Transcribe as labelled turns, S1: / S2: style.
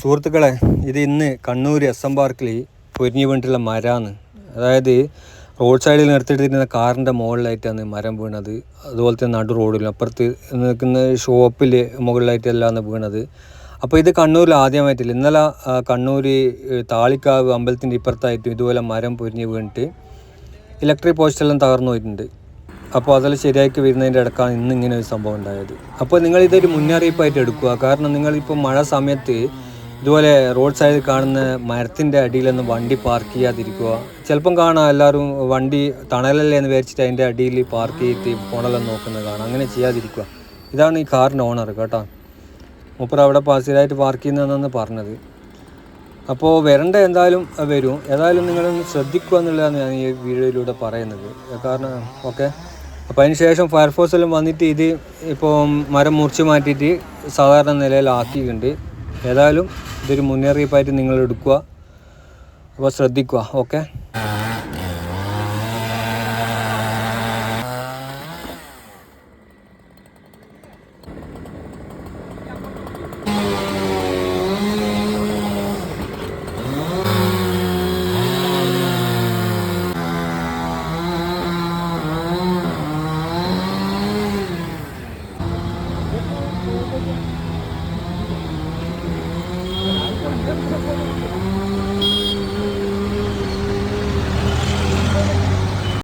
S1: സുഹൃത്തുക്കളെ, ഇത് ഇന്ന് കണ്ണൂർ എസ്.എം. പാർക്കിൽ പൊരിഞ്ഞു വീണിട്ടുള്ള മരമാണ്. അതായത് റോഡ് സൈഡിൽ നിർത്തിയിട്ടിരുന്ന കാറിൻ്റെ മുകളിലായിട്ടാണ് മരം വീണത്. അതുപോലെ തന്നെ നടു റോഡിൽ അപ്പുറത്ത് നിൽക്കുന്ന ഷോപ്പിൽ മുകളിലായിട്ടെല്ലാം വീണത്. അപ്പോൾ ഇത് കണ്ണൂരിൽ ആദ്യമായിട്ടില്ല. ഇന്നലെ കണ്ണൂർ താളിക്കാവ് അമ്പലത്തിൻ്റെ ഇപ്പുറത്തായിട്ടും ഇതുപോലെ മരം പൊരിഞ്ഞ് വീണിട്ട് ഇലക്ട്രിക് പോസ്റ്റെല്ലാം തകർന്നു പോയിട്ടുണ്ട്. അപ്പോൾ അതെല്ലാം ശരിയാക്കി വരുന്നതിൻ്റെ ഇടയ്ക്കാണ് ഇങ്ങനെ ഒരു സംഭവം ഉണ്ടായത്. അപ്പോൾ നിങ്ങളിതൊരു മുന്നറിയിപ്പായിട്ട് എടുക്കുക. കാരണം നിങ്ങളിപ്പോൾ മഴ സമയത്ത് ഇതുപോലെ റോഡ് സൈഡിൽ കാണുന്ന മരത്തിൻ്റെ അടിയിലൊന്നും വണ്ടി പാർക്ക് ചെയ്യാതിരിക്കുക. ചിലപ്പം കാണാം എല്ലാവരും വണ്ടി തണലല്ലേ എന്ന് വിചാരിച്ചിട്ട് അതിൻ്റെ അടിയിൽ പാർക്ക് ചെയ്തിട്ട് ഫോണെല്ലാം നോക്കുന്നത് കാണാം. അങ്ങനെ ചെയ്യാതിരിക്കുക. ഇതാണ് ഈ കാറിൻ്റെ ഓണർ കേട്ടോ. മൂപ്പർ അവിടെ സ്ഥിരമായിട്ട് പാർക്ക് ചെയ്യുന്നതെന്നാണ് പറഞ്ഞത്. അപ്പോൾ വരേണ്ട എന്തായാലും വരും. ഏതായാലും നിങ്ങളൊന്ന് ശ്രദ്ധിക്കുക എന്നുള്ളതാണ് ഞാൻ ഈ വീഡിയോയിലൂടെ പറയുന്നത്. കാരണം ഓക്കെ, അപ്പോൾ അതിന് ശേഷം ഫയർഫോഴ്സ് എല്ലാം വന്നിട്ട് ഇത് ഇപ്പോൾ മരം മുറിച്ച് മാറ്റിയിട്ട് സാധാരണ നിലയിലാക്കിയിട്ടുണ്ട്. ഏതായാലും ഇതൊരു മുന്നറിയിപ്പായിട്ട് നിങ്ങൾ എടുക്കുക. അപ്പോൾ ശ്രദ്ധിക്കുക. ഓക്കെ.